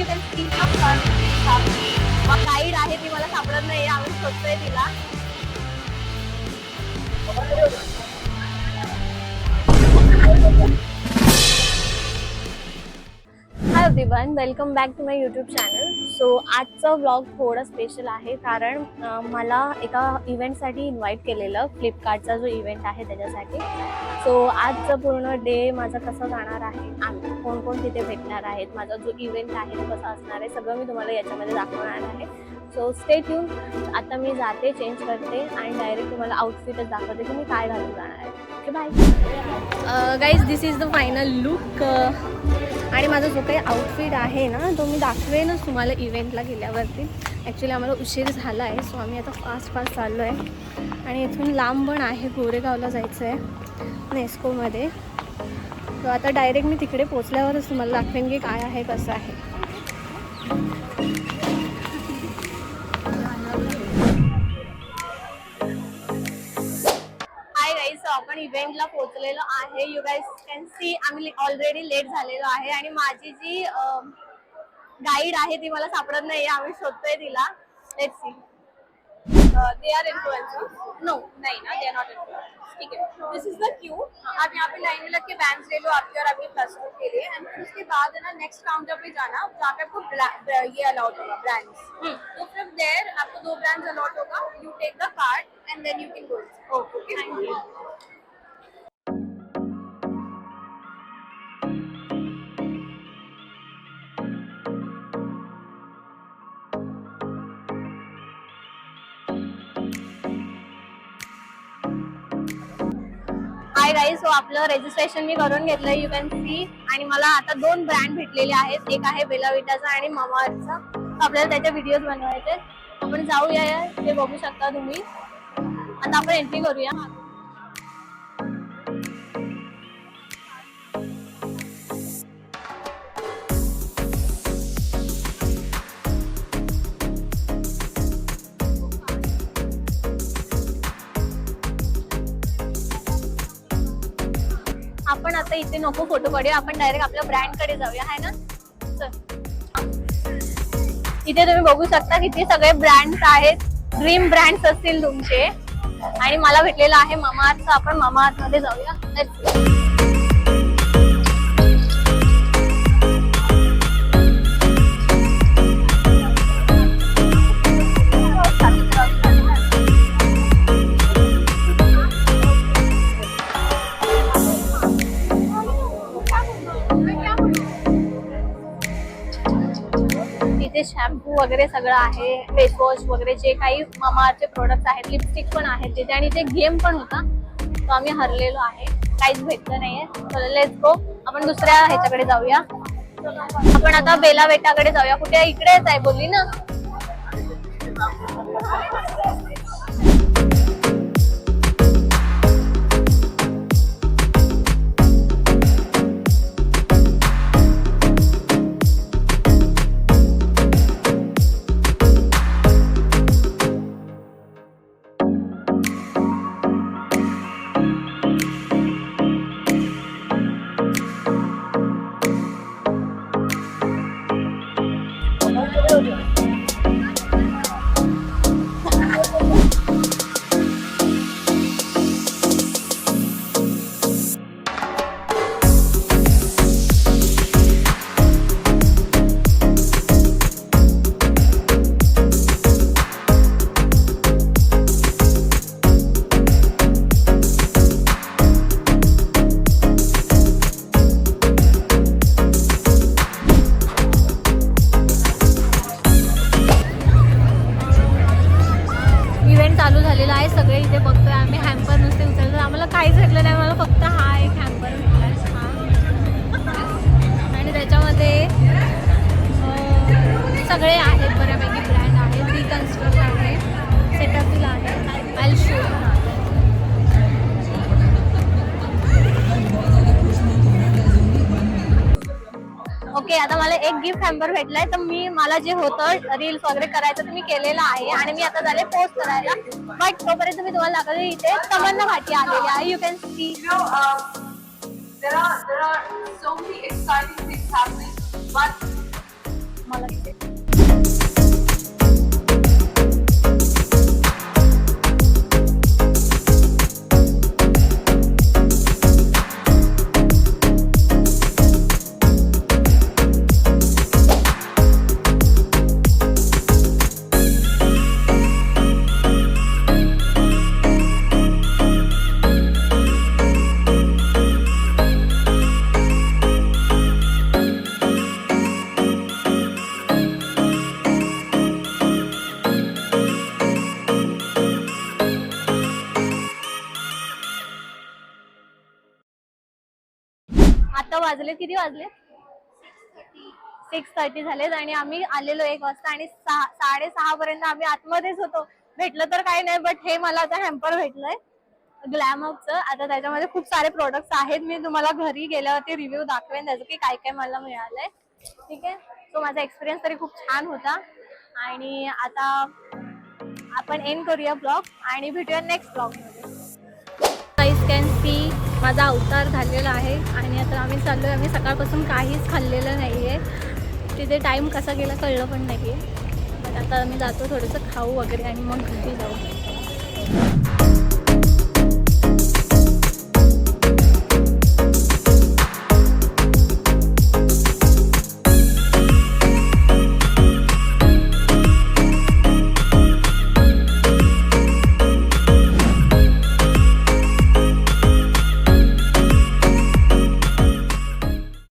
Can see guide आहे ती मला सापडत नाही, आम्ही शोधतोय तिला. Hi everyone, welcome back to my YouTube channel. So आजचा व्लॉग थोडा स्पेशल आहे कारण मला एका इव्हेंटसाठी इन्व्हाइट केलेलं, फ्लिपकार्टचा जो इव्हेंट आहे त्याच्यासाठी. सो आजचं पूर्ण डे माझा कसं जाणार आहे, कोण कोण तिथे भेटणार आहेत, माझा जो इव्हेंट आहे तो कसा असणार आहे, सगळं मी तुम्हाला याच्यामध्ये दाखवणार आहे. So stay tune. आता मी जाते, चेंज करते आणि डायरेक्ट तुम्हाला आउटफिटच दाखवते की मी काय घालून जाणार आहे. Okay, bye guys. This is the final look. आणि माझा जो काही आउटफिट आहे ना तो मी दाखवेनच तुम्हाला इव्हेंटला गेल्यावरती. ॲक्च्युली आम्हाला उशीर झाला आहे, सो आम्ही आता फास्ट चाललो आहे आणि इथून लांब पण आहे, गोरेगावला जायचं आहे नेस्कोमध्ये. सो आता डायरेक्ट मी तिकडे पोचल्यावरच तुम्हाला दाखवेन की काय आहे कसं आहे. आपण इव्हेंटला पोहोचलेलो आहे. यू गाईज कॅन सी आम्ही ऑलरेडी लेट झालेलो आहे आणि माझी जी गाईड आहे ती मला सापडत नाही, आम्ही शोधतोय तिला. Let's see. They are influencers? No, नहीं ना, दे आर नॉट इन्फ्लुएंसर्स. ठीक है, दिस इज द क्यू. आप यहाँ पे लाइन में लग के बैंड्स ले लो आपके और आपके कस्टमर के लिए, एंड फिर उसके बाद है ना नेक्स्ट काउंटर पे जाना, जहाँ पे आपको ये अलाउड होगा ब्रांड्स. तो फ्रॉम देयर आपको 2 ब्रांड्स अलाउड होगा. You take the card and then you can go. Okay, thank you. Hi guys. So आपलं रजिस्ट्रेशन मी करून घेतलं, यू कॅन सी. आणि मला आता 2 ब्रँड भेटलेले आहेत, एक आहे बेला विटाचा आणि मामाअर्थचा. आपल्याला त्याचे व्हिडिओज बनवायचे. आपण जाऊया, ते बघू शकता तुम्ही. आता आपण एंट्री करूया. आपण आता इथे नको फोटो काढूया, आपण डायरेक्ट आपल्या ब्रँड कडे जाऊया, है ना. इथे तुम्ही बघू शकता किती सगळे ब्रँड्स आहेत, ड्रीम ब्रँड्स असतील तुमचे. आणि मला भेटलेला आहे मामाअर्थचा. आपण मामाअर्थ मध्ये जाऊया. इथे शॅम्पू वगैरे सगळं आहे, फेस वॉश वगैरे जे काही मामाअर्थचे प्रोडक्ट्स आहेत, लिपस्टिक पण आहेत तिथे. आणि इथे गेम पण होता, तो आम्ही हरलेलो आहे, काहीच भेटलं नाहीये. चला लेट्स गो. आपण दुसऱ्या ह्याच्याकडे जाऊया. आपण आता बेला वेटाकडे जाऊया. कुठे? इकडेच आहे बोलली ना. चालू झालेला आहे, सगळे इथे बघतोय आम्ही. हॅम्पर नुसते उचलतो, आम्हाला काहीच भेटलं नाही. मला फक्त हा एक हॅम्पर भेटलाय, आणि त्याच्यामध्ये सगळे आहेत, बऱ्यापैकी ब्रँड आहेत. रिकन्स्ट्रक्ट आहे, सेटअपील आहे, आय विल शो. ओके, आता मला एक गिफ्ट हॅम्पर भेटलाय. तर मला जे होतं रील्स वगैरे करायचं ते मी केलेलं आहे आणि मी आता झाले पोस्ट करायला. बट तोपर्यंत मी तुम्हाला दाखवते इथे तमन्ना भाटी आलेली आहे. You can see. There are so many exciting things happening, but तुम्हाला तिथे. आता वाजले किती वाजले? 6:30 झालेत आणि आम्ही आलेलो 1 वाजता आणि 6:30 पर्यंत आम्ही आतमध्येच होतो. भेटलं तर काही नाही, बट हे मला आता हॅम्पर भेटलंय ग्लॅमअपचं. आता त्याच्यामध्ये खूप सारे प्रोडक्ट्स आहेत. मी तुम्हाला घरी गेल्यावरती रिव्ह्यू दाखवेन त्याचं की काय काय मला मिळालंय. ठीक आहे. सो माझा एक्सपिरियन्स तरी खूप छान होता आणि आता आपण एंड करूया ब्लॉग आणि भेटूया नेक्स्ट ब्लॉगमध्ये. गाईज कॅन सी माझा अवतार झालेला आहे आणि आता आम्ही चाललोय. आम्ही सकाळपासून काहीच खाल्लेलं नाहीये. तिथे टाइम कसा गेला कळलं पण नाहीये. बट आता आम्ही जातो थोडंसं खाऊ वगैरे आणि मग घरी जाऊ.